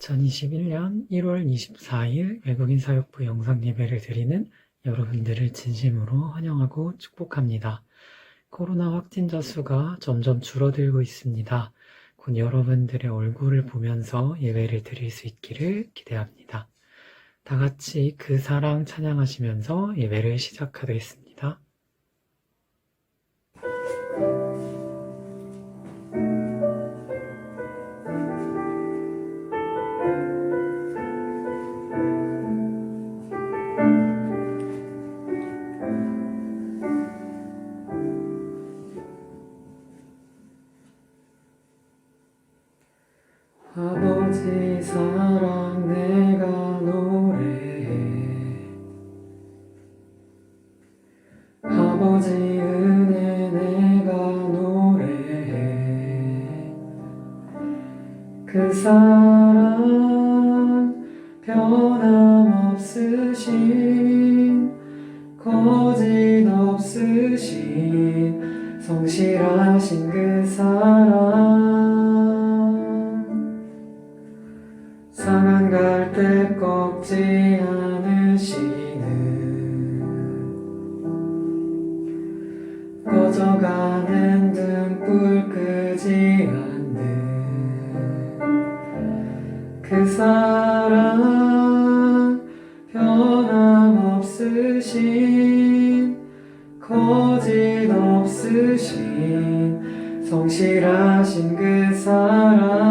2021년 1월 24일 외국인 사역부 영상 예배를 드리는 여러분들을 진심으로 환영하고 축복합니다. 코로나 확진자 수가 점점 줄어들고 있습니다. 곧 여러분들의 얼굴을 보면서 예배를 드릴 수 있기를 기대합니다. 다 같이 그 사랑 찬양하시면서 예배를 시작하겠습니다. 아버지 사랑 내가 노래해, 아버지 은혜 내가 노래해. 그 사랑 변함없으신, 거짓 없으신, 성실하신 그 사랑, 상한 갈대 꺾지 않으시는, 꺼져가는 등불 끄지 않는 그 사랑, 변함없으신, 거짓 없으신, 성실하신 그 사랑,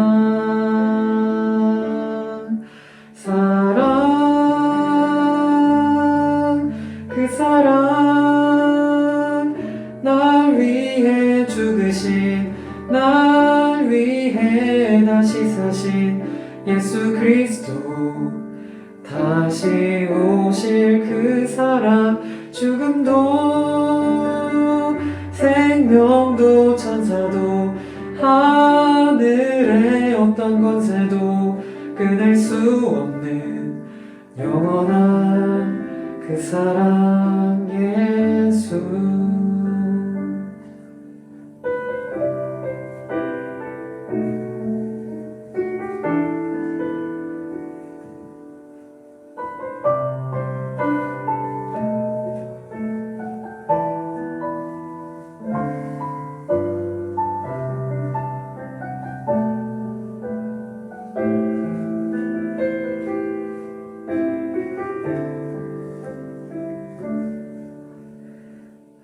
그 사랑, 날 위해 죽으신, 날 위해 다시 사신 예수 그리스도, 다시 오실 그 사랑, 죽음도 생명도 천사도 하늘의 어떤 권세도 끊을 수 없는 영원한 그 사랑 예수.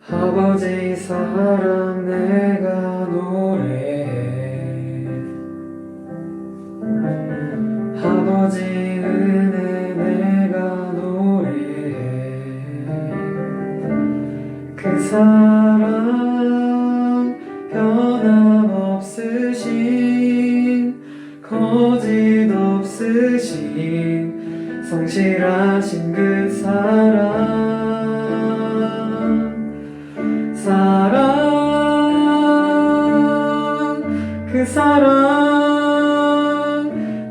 아버지 사랑 내가 노래해, 아버지 은혜 내가 노래해. 그 사랑 변함없으신, 거짓 없으신, 성실하신 그 사랑, 그 사랑,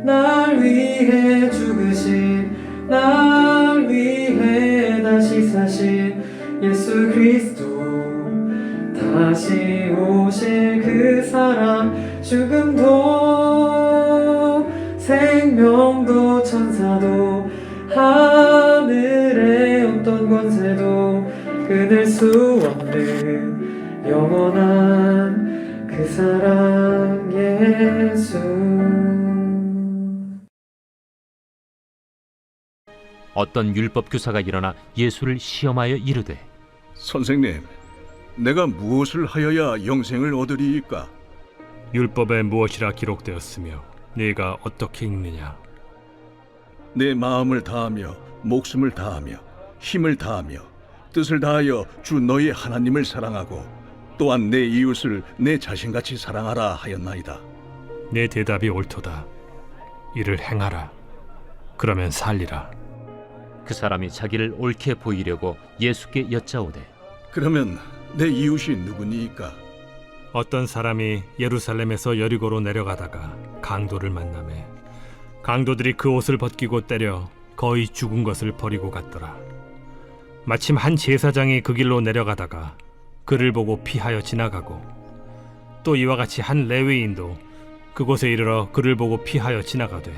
날 위해 죽으신, 날 위해 다시 사신 예수 그리스도, 다시 오실 그 사랑, 죽음도 생명도 천사도 하늘의 어떤 권세도 끊을 수 없는 영원한 그 사랑 예수. 어떤 율법 교사가 일어나 예수를 시험하여 이르되, 선생님, 내가 무엇을 하여야 영생을 얻으리이까? 율법에 무엇이라 기록되었으며 네가 어떻게 읽느냐? 내 마음을 다하며 목숨을 다하며 힘을 다하며 뜻을 다하여 주 너희 하나님을 사랑하고 또한 내 이웃을 내 자신같이 사랑하라 하였나이다. 내 대답이 옳도다. 이를 행하라. 그러면 살리라. 그 사람이 자기를 옳게 보이려고 예수께 여짜오되, 그러면 내 이웃이 누구니이까? 어떤 사람이 예루살렘에서 여리고로 내려가다가 강도를 만나매 강도들이 그 옷을 벗기고 때려 거의 죽은 것을 버리고 갔더라. 마침 한 제사장이 그 길로 내려가다가 그를 보고 피하여 지나가고, 또 이와 같이 한 레위인도 그곳에 이르러 그를 보고 피하여 지나가되,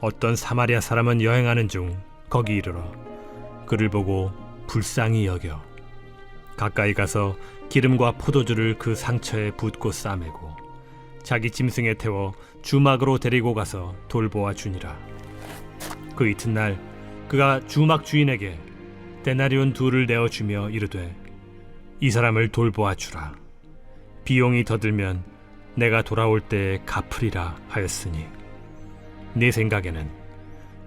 어떤 사마리아 사람은 여행하는 중 거기 이르러 그를 보고 불쌍히 여겨 가까이 가서 기름과 포도주를 그 상처에 붓고 싸매고 자기 짐승에 태워 주막으로 데리고 가서 돌보아 주니라. 그 이튿날 그가 주막 주인에게 데나리온 2를 내어 주며 이르되 이 사람을 돌보아 주라. 비용이 더 들면 내가 돌아올 때에 갚으리라 하였으니 네 생각에는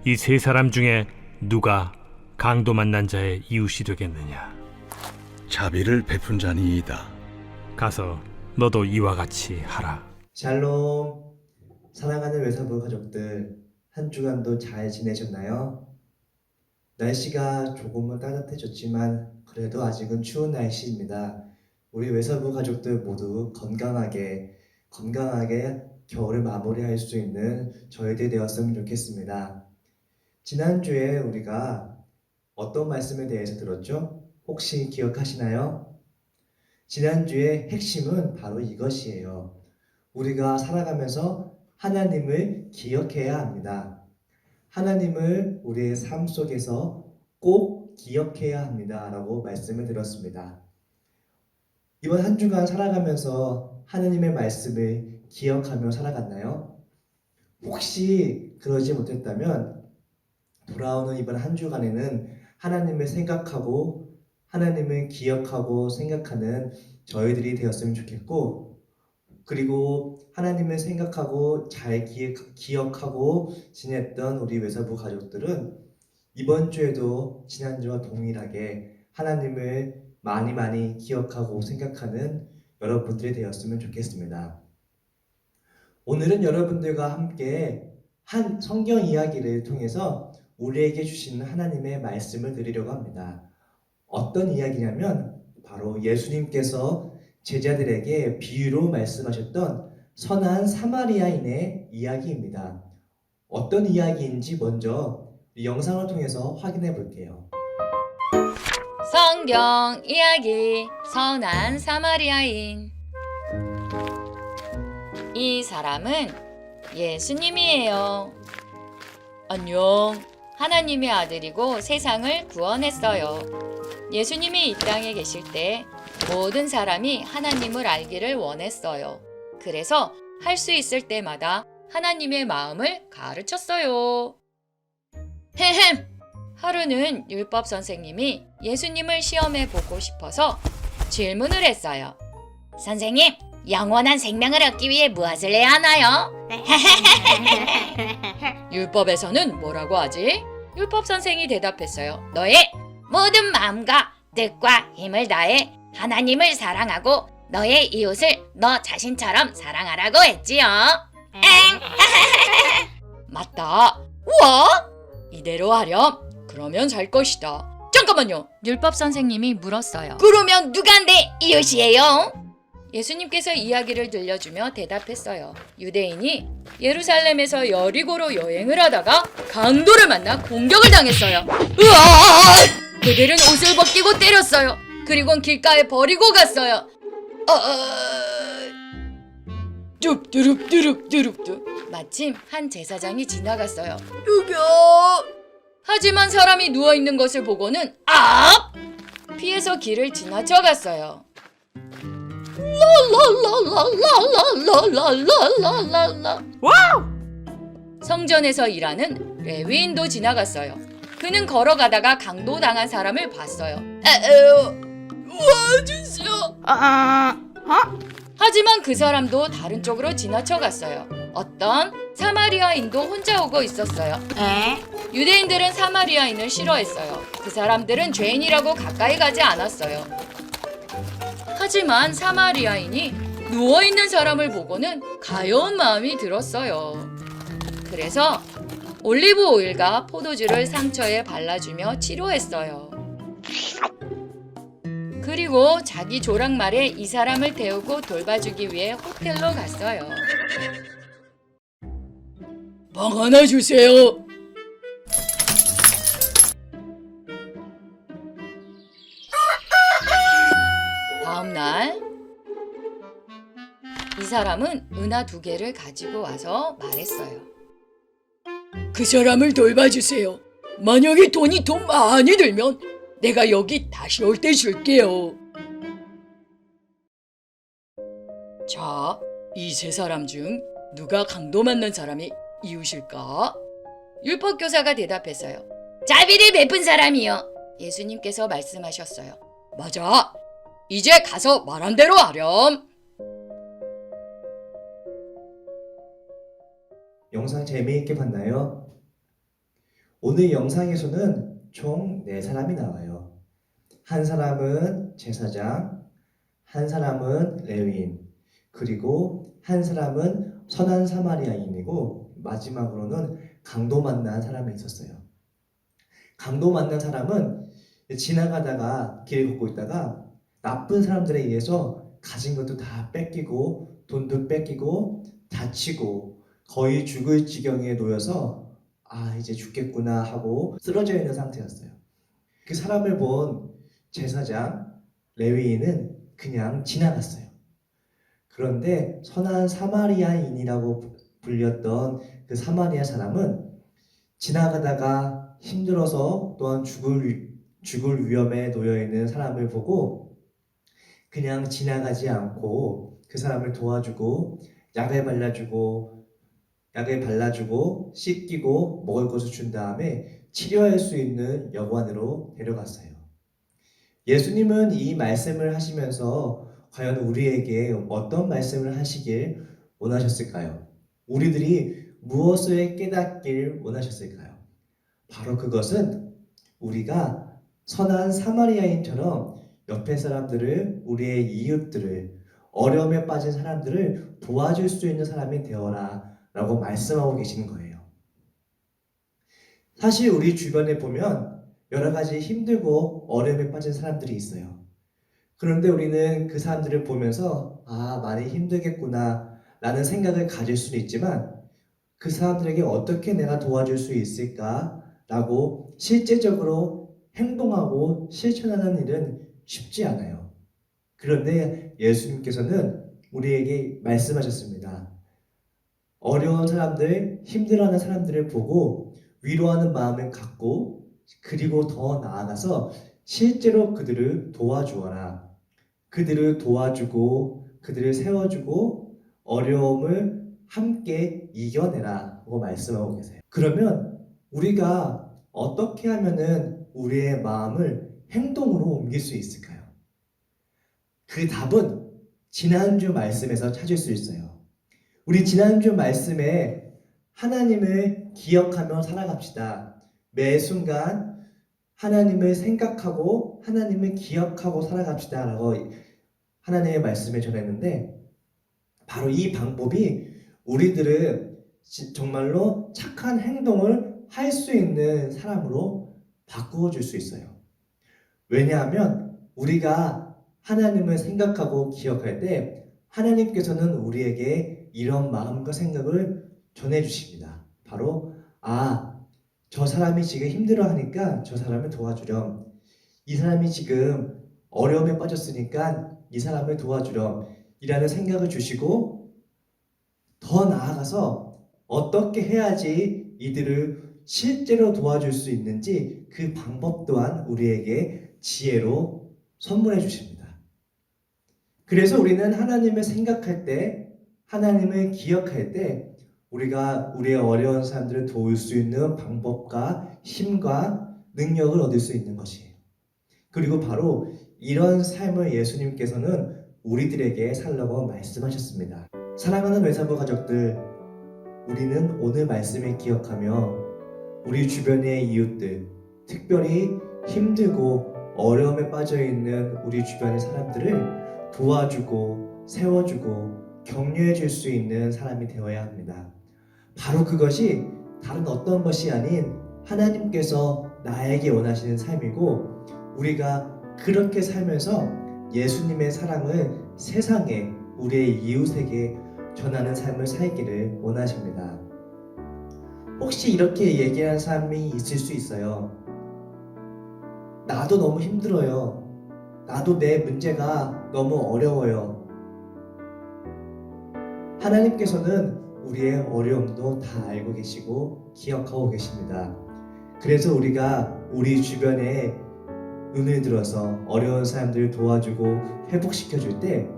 이 세 사람 중에 누가 강도 만난 자의 이웃이 되겠느냐? 자비를 베푼 자니이다. 가서 너도 이와 같이 하라. 샬롬, 사랑하는 외사부 가족들, 한 주간도 잘 지내셨나요? 날씨가 조금은 따뜻해졌지만 그래도 아직은 추운 날씨입니다. 우리 외사부 가족들 모두 건강하게 겨울을 마무리할 수 있는 저희들이 되었으면 좋겠습니다. 지난주에 우리가 어떤 말씀에 대해서 들었죠? 혹시 기억하시나요? 지난주의 핵심은 바로 이것이에요. 우리가 살아가면서 하나님을 기억해야 합니다. 하나님을 우리의 삶 속에서 꼭 기억해야 합니다. 라고 말씀을 드렸습니다. 이번 한 주간 살아가면서 하나님의 말씀을 기억하며 살아갔나요? 혹시 그러지 못했다면 돌아오는 이번 한 주간에는 하나님을 생각하고 하나님을 기억하고 생각하는 저희들이 되었으면 좋겠고, 그리고 하나님을 생각하고 잘 기억하고 지냈던 우리 외사부 가족들은 이번 주에도 지난주와 동일하게 하나님을 많이 기억하고 생각하는 여러분들이 되었으면 좋겠습니다. 오늘은 여러분들과 함께 한 성경 이야기를 통해서 우리에게 주시는 하나님의 말씀을 드리려고 합니다. 어떤 이야기냐면 바로 예수님께서 제자들에게 비유로 말씀하셨던 선한 사마리아인의 이야기입니다. 어떤 이야기인지 먼저 이 영상을 통해서 확인해 볼게요. 성경 이야기 선한 사마리아인. 이 사람은 예수님이에요. 안녕. 하나님의 아들이고 세상을 구원했어요. 예수님이 이 땅에 계실 때 모든 사람이 하나님을 알기를 원했어요. 그래서 할 수 있을 때마다 하나님의 마음을 가르쳤어요. 헤헴! 하루는 율법 선생님이 예수님을 시험해 보고 싶어서 질문을 했어요. 선생님, 영원한 생명을 얻기 위해 무엇을 해야 하나요? 율법에서는 뭐라고 하지? 율법 선생이 대답했어요. 너의 모든 마음과 뜻과 힘을 다해 하나님을 사랑하고 너의 이웃을 너 자신처럼 사랑하라고 했지요. 엥? 맞다. 우와! 이대로 하렴. 그러면 잘 것이다. 잠깐만요. 율법 선생님이 물었어요. 그러면 누가 내 이웃이에요? 예수님께서 이야기를 들려주며 대답했어요. 유대인이 예루살렘에서 여리고로 여행을 하다가 강도를 만나 공격을 당했어요. 으아! 그들은 옷을 벗기고 때렸어요. 그리곤 길가에 버리고 갔어요. 뚜릅뚜릅뚜릅뚜릅. 마침 한 제사장이 지나갔어요. 여기요. 하지만 사람이 누워있는 것을 보고는 피해서 길을 지나쳐갔어요. 성전에서 일하는 레위인도 지나갔어요. 그는 걸어가다가 강도당한 사람을 봤어요. 와주시오. 하지만 그 사람도 다른 쪽으로 지나쳐갔어요. 어떤 사마리아인도 혼자 오고 있었어요. 유대인들은 사마리아인을 싫어했어요. 그 사람들은 죄인이라고 가까이 가지 않았어요. 하지만 사마리아인이 누워있는 사람을 보고는 가여운 마음이 들었어요. 그래서 올리브 오일과 포도주를 상처에 발라주며 치료했어요. 그리고 자기 조랑말에 이 사람을 태우고 돌봐주기 위해 호텔로 갔어요. 방 하나 주세요. 다음날 이 사람은 은하 2개를 가지고 와서 말했어요. 그 사람을 돌봐주세요. 만약에 돈이 더 많이 들면 내가 여기 다시 올 때 줄게요. 자, 이 세 사람 중 누가 강도 맞는 사람이 이웃일까? 율법교사가 대답했어요. 자비를 베푼 사람이요. 예수님께서 말씀하셨어요. 맞아. 이제 가서 말한 대로 하렴. 영상 재미있게 봤나요? 오늘 영상에서는 총 4사람이 나와요. 한 사람은 제사장, 한 사람은 레위인, 그리고 한 사람은 선한 사마리아인이고 마지막으로는 강도 만난 사람이 있었어요. 강도 만난 사람은 지나가다가 길을 걷고 있다가 나쁜 사람들에 의해서 가진 것도 다 뺏기고 돈도 뺏기고 다치고 거의 죽을 지경에 놓여서 이제 죽겠구나 하고 쓰러져 있는 상태였어요. 그 사람을 본 제사장, 레위인은 그냥 지나갔어요. 그런데 선한 사마리아인이라고 불렸던 그 사마리아 사람은 지나가다가 힘들어서 또한 죽을 위험에 놓여 있는 사람을 보고 그냥 지나가지 않고 그 사람을 도와주고 약을 발라주고 씻기고 먹을 것을 준 다음에 치료할 수 있는 여관으로 데려갔어요. 예수님은 이 말씀을 하시면서 과연 우리에게 어떤 말씀을 하시길 원하셨을까요? 우리들이 무엇을 깨닫길 원하셨을까요? 바로 그것은 우리가 선한 사마리아인처럼 옆에 사람들을, 우리의 이웃들을, 어려움에 빠진 사람들을 도와줄 수 있는 사람이 되어라 라고 말씀하고 계시는 거예요. 사실 우리 주변에 보면 여러 가지 힘들고 어려움에 빠진 사람들이 있어요. 그런데 우리는 그 사람들을 보면서 많이 힘들겠구나 라는 생각을 가질 수는 있지만 그 사람들에게 어떻게 내가 도와줄 수 있을까 라고 실제적으로 행동하고 실천하는 일은 쉽지 않아요. 그런데 예수님께서는 우리에게 말씀하셨습니다. 어려운 사람들, 힘들어하는 사람들을 보고 위로하는 마음을 갖고 그리고 더 나아가서 실제로 그들을 도와주어라. 그들을 도와주고 그들을 세워주고 어려움을 함께 이겨내라 라고 말씀하고 계세요. 그러면 우리가 어떻게 하면은 우리의 마음을 행동으로 옮길 수 있을까요? 그 답은 지난주 말씀에서 찾을 수 있어요. 우리 지난주 말씀에 하나님을 기억하며 살아갑시다. 매 순간 하나님을 생각하고 하나님을 기억하고 살아갑시다 라고 하나님의 말씀을 전했는데 바로 이 방법이 우리들을 정말로 착한 행동을 할 수 있는 사람으로 바꾸어 줄 수 있어요. 왜냐하면 우리가 하나님을 생각하고 기억할 때 하나님께서는 우리에게 이런 마음과 생각을 전해주십니다. 바로 저 사람이 지금 힘들어하니까 저 사람을 도와주렴. 이 사람이 지금 어려움에 빠졌으니까 이 사람을 도와주렴. 이라는 생각을 주시고 더 나아가서 어떻게 해야지 이들을 실제로 도와줄 수 있는지 그 방법 또한 우리에게 지혜로 선물해 주십니다. 그래서 우리는 하나님을 생각할 때, 하나님을 기억할 때 우리가 우리의 어려운 사람들을 도울 수 있는 방법과 힘과 능력을 얻을 수 있는 것이에요. 그리고 바로 이런 삶을 예수님께서는 우리들에게 살라고 말씀하셨습니다. 사랑하는 외사부 가족들, 우리는 오늘 말씀을 기억하며 우리 주변의 이웃들, 특별히 힘들고 어려움에 빠져있는 우리 주변의 사람들을 도와주고 세워주고 격려해 줄 수 있는 사람이 되어야 합니다. 바로 그것이 다른 어떤 것이 아닌 하나님께서 나에게 원하시는 삶이고 우리가 그렇게 살면서 예수님의 사랑을 세상에 우리의 이웃에게 전하는 삶을 살기를 원하십니다. 혹시 이렇게 얘기하는 사람이 있을 수 있어요. 나도 너무 힘들어요. 나도 내 문제가 너무 어려워요. 하나님께서는 우리의 어려움도 다 알고 계시고 기억하고 계십니다. 그래서 우리가 우리 주변에 눈을 들어서 어려운 사람들을 도와주고 회복시켜줄 때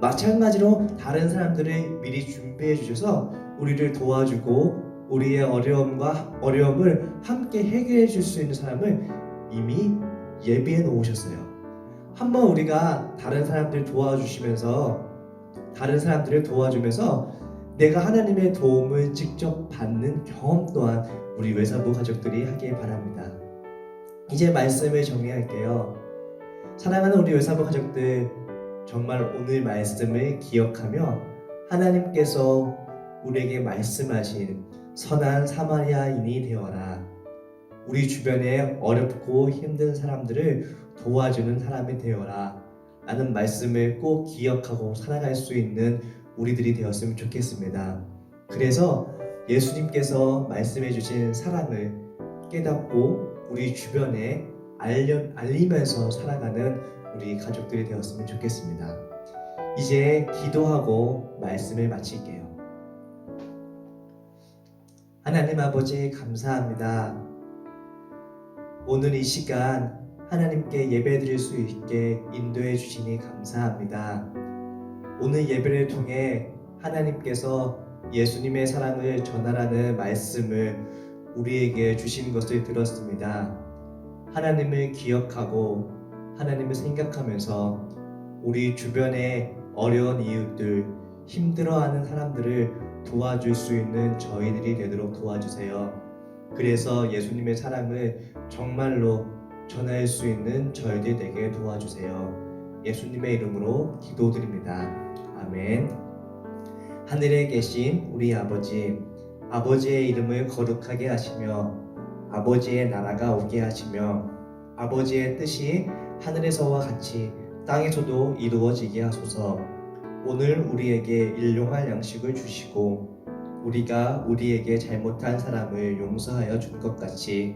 마찬가지로 다른 사람들을 미리 준비해 주셔서 우리를 도와주고 우리의 어려움을 함께 해결해 줄 수 있는 사람을 이미 예비해 놓으셨어요. 한번 우리가 다른 사람들을 도와주면서 내가 하나님의 도움을 직접 받는 경험 또한 우리 외사부 가족들이 하길 바랍니다. 이제 말씀을 정리할게요. 사랑하는 우리 외사부 가족들, 정말 오늘 말씀을 기억하며 하나님께서 우리에게 말씀하신 선한 사마리아인이 되어라. 우리 주변에 어렵고 힘든 사람들을 도와주는 사람이 되어라. 라는 말씀을 꼭 기억하고 살아갈 수 있는 우리들이 되었으면 좋겠습니다. 그래서 예수님께서 말씀해 주신 사랑을 깨닫고 우리 주변에 알리면서 살아가는 우리 가족들이 되었으면 좋겠습니다. 이제 기도하고 말씀을 마칠게요. 하나님 아버지 감사합니다. 오늘 이 시간 하나님께 예배드릴 수 있게 인도해 주시니 감사합니다. 오늘 예배를 통해 하나님께서 예수님의 사랑을 전하라는 말씀을 우리에게 주신 것을 들었습니다. 하나님을 기억하고 하나님을 생각하면서 우리 주변에 어려운 이웃들, 힘들어하는 사람들을 도와줄 수 있는 저희들이 되도록 도와주세요. 그래서 예수님의 사랑을 정말로 전할 수 있는 저희들 되게 도와주세요. 예수님의 이름으로 기도드립니다. 아멘. 하늘에 계신 우리 아버지, 아버지의 이름을 거룩하게 하시며 아버지의 나라가 오게 하시며 아버지의 뜻이 하늘에서와 같이 땅에서도 이루어지게 하소서. 오늘 우리에게 일용할 양식을 주시고 우리가 우리에게 잘못한 사람을 용서하여 준 것 같이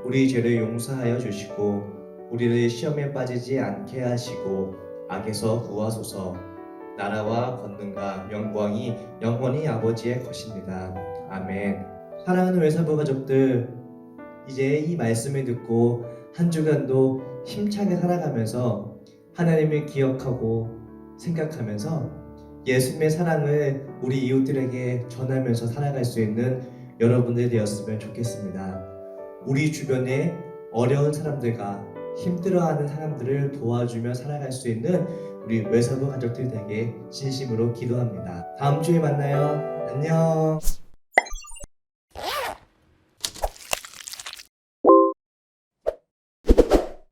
우리 죄를 용서하여 주시고 우리를 시험에 빠지지 않게 하시고 악에서 구하소서. 나라와 권능과 영광이 영원히 아버지의 것입니다. 아멘. 사랑하는 외사부 가족들, 이제 이 말씀을 듣고 한 주간도 힘차게 살아가면서 하나님을 기억하고 생각하면서 예수님의 사랑을 우리 이웃들에게 전하면서 살아갈 수 있는 여러분들 되었으면 좋겠습니다. 우리 주변에 어려운 사람들과 힘들어하는 사람들을 도와주며 살아갈 수 있는 우리 외사부 가족들 되게 진심으로 기도합니다. 다음 주에 만나요. 안녕.